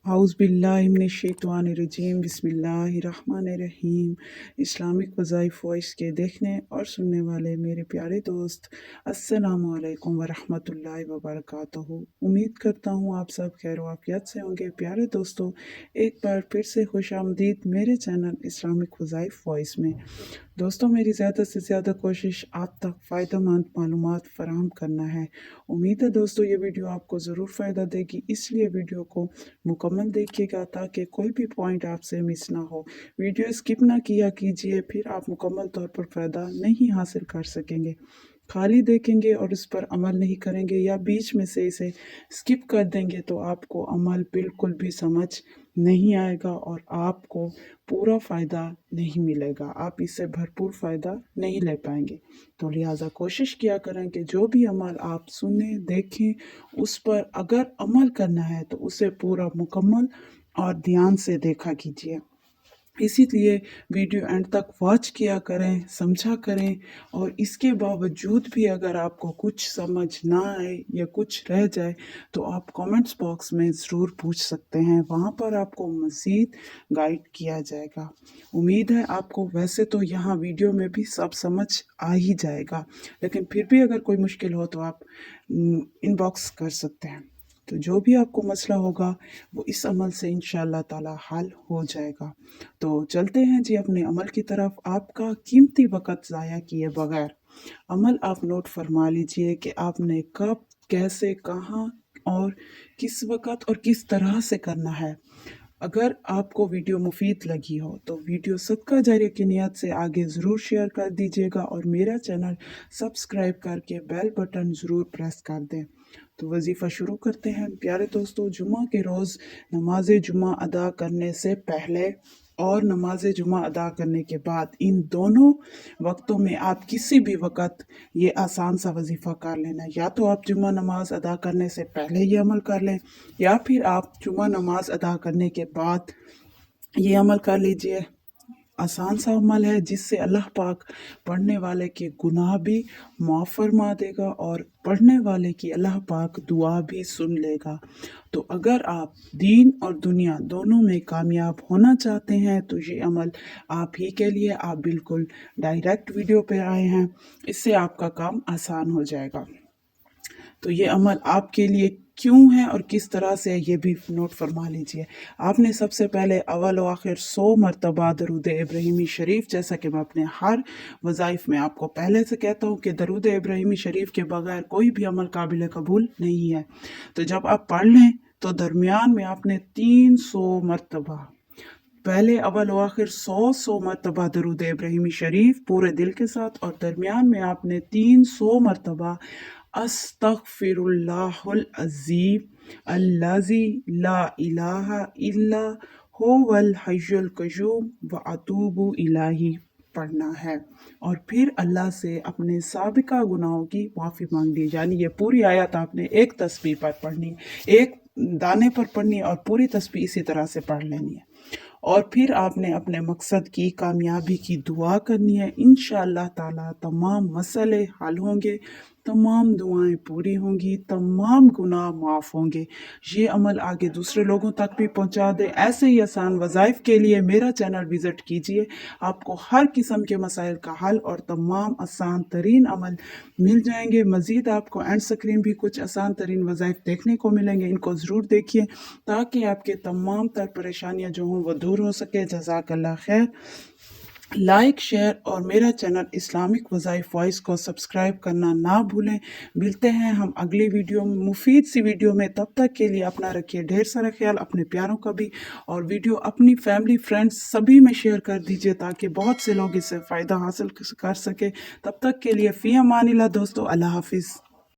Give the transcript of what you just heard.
औज़ुबिल्लाहिमिनश्शैतानिर्रजीम बिस्मिल्लाहिर्रहमानिर्रहीम। Islamic वज़ाइफ voice के देखने और सुनने वाले मेरे प्यारे दोस्त, अस्सलामु अलैकुम वरहमतुल्लाहि वबरकातुहू। उम्मीद करता हूँ आप सब खैर वाफियत से होंगे। प्यारे दोस्तों, एक बार फिर से खुशामदीद मेरे चैनल इस्लामिक वज़ाइफ वॉइस में। दोस्तों, मेरी ज़्यादा से ज़्यादा कोशिश आप तक फ़ायदेमंद मालूमात फ़राहम करना है। उम्मीद है दोस्तों ये वीडियो आपको ज़रूर फ़ायदा देगी, इसलिए वीडियो को मुकम्मल देखिएगा ताकि कोई भी पॉइंट आपसे मिस ना हो। वीडियो स्किप ना किया कीजिए, फिर आप मुकम्मल तौर पर फ़ायदा नहीं हासिल कर सकेंगे। खाली देखेंगे और इस पर अमल नहीं करेंगे या बीच में से इसे स्किप कर देंगे तो आपको अमल बिल्कुल भी समझ नहीं आएगा और आपको पूरा फ़ायदा नहीं मिलेगा। आप इससे भरपूर फ़ायदा नहीं ले पाएंगे। तो लिहाजा कोशिश किया करें कि जो भी अमल आप सुने देखें, उस पर अगर अमल करना है तो उसे पूरा मुकम्मल और ध्यान से देखा कीजिए। इसीलिए वीडियो एंड तक वॉच किया करें, समझा करें, और इसके बावजूद भी अगर आपको कुछ समझ ना आए या कुछ रह जाए तो आप कमेंट्स बॉक्स में ज़रूर पूछ सकते हैं। वहाँ पर आपको मज़ीद गाइड किया जाएगा। उम्मीद है आपको वैसे तो यहाँ वीडियो में भी सब समझ आ ही जाएगा, लेकिन फिर भी अगर कोई मुश्किल हो तो आप इनबॉक्स कर सकते हैं। तो जो भी आपको मसला होगा वो इस अमल से इंशाअल्लाह ताला हल हो जाएगा। तो चलते हैं जी अपने अमल की तरफ। आपका कीमती वक़्त ज़ाया किए बगैर अमल आप नोट फरमा लीजिए कि आपने कब, कैसे, कहाँ और किस वक़्त और किस तरह से करना है। अगर आपको वीडियो मुफीद लगी हो तो वीडियो सदका जारिया की नियत से आगे ज़रूर शेयर कर दीजिएगा और मेरा चैनल सब्सक्राइब करके बेल बटन ज़रूर प्रेस कर दें। तो वजीफ़ा शुरू करते हैं। प्यारे दोस्तों, जुमा के रोज़ नमाज जुमा अदा करने से पहले और नमाज जुमा अदा करने के बाद, इन दोनों वक्तों में आप किसी भी वक्त ये आसान सा वजीफ़ा कर लेना। या तो आप जुमा नमाज अदा करने से पहले ये अमल कर लें या फिर आप जुमा नमाज अदा करने के बाद ये अमल कर लीजिए। आसान सा अमल है जिससे अल्लाह पाक पढ़ने वाले के गुनाह भी माफ़ फरमा देगा और पढ़ने वाले की अल्लाह पाक दुआ भी सुन लेगा। तो अगर आप दीन और दुनिया दोनों में कामयाब होना चाहते हैं तो ये अमल आप ही के लिए। आप बिल्कुल डायरेक्ट वीडियो पे आए हैं, इससे आपका काम आसान हो जाएगा। तो ये अमल आपके लिए क्यों है और किस तरह से ये भी नोट फरमा लीजिए। आपने सबसे पहले अव्वल व आखिर 100 मरतबा दरूद इब्राहिमी शरीफ, जैसा कि मैं अपने हर वज़ाइफ में आपको पहले से कहता हूँ कि दरूद इब्राहिमी शरीफ के बगैर कोई भी अमल काबिल कबूल नहीं है। तो जब आप पढ़ लें तो दरमियान में आपने 300 मरतबा, पहले अव्वल व आखिर 100 मरतबा दरूद इब्राहिमी शरीफ पूरे दिल के साथ, और दरमियान में आपने 300 मरतबा अस्तगफिरुल्लाहुल अज़ीम अल्लज़ी ला इलाहा इल्ला हुवल हय्युल क़य्यूम व अतूबु इलैही पढ़ना है। और फिर अल्लाह से अपने साबिका गुनाहों की माफ़ी मांगनी। यानी ये पूरी आयत आपने एक तस्बीह पर पढ़नी, एक दाने पर पढ़नी और पूरी तस्बीह इसी तरह से पढ़ लेनी है। और फिर आपने अपने मकसद की कामयाबी की दुआ करनी है। इंशाअल्लाह ताला तमाम मसले हल होंगे, तमाम दुआएं पूरी होंगी, तमाम गुनाह माफ़ होंगे। ये अमल आगे दूसरे लोगों तक भी पहुंचा दे। ऐसे ही आसान वज़ाइफ के लिए मेरा चैनल विज़िट कीजिए। आपको हर किस्म के मसाइल का हल और तमाम आसान तरीन अमल मिल जाएंगे। मज़ीद आपको एंड स्क्रीन भी कुछ आसान तरीन वज़ाइफ देखने को मिलेंगे। इनको ज़रूर देखिए ताकि आपके तमाम तर परेशानियाँ जो हों वो दूर हो सके। जज़ाकल्लाह खैर। लाइक, शेयर और मेरा चैनल इस्लामिक वज़ाइफ वॉइस को सब्सक्राइब करना ना भूलें। मिलते हैं हम अगली वीडियो में, मुफीद सी वीडियो में। तब तक के लिए अपना रखिए ढेर सारा ख्याल, अपने प्यारों का भी, और वीडियो अपनी फैमिली, फ्रेंड्स सभी में शेयर कर दीजिए ताकि बहुत से लोग इससे फ़ायदा हासिल कर सके। तब तक के लिए फ़ी अमानिल्लाह दोस्तों, अल्लाह हाफिज़।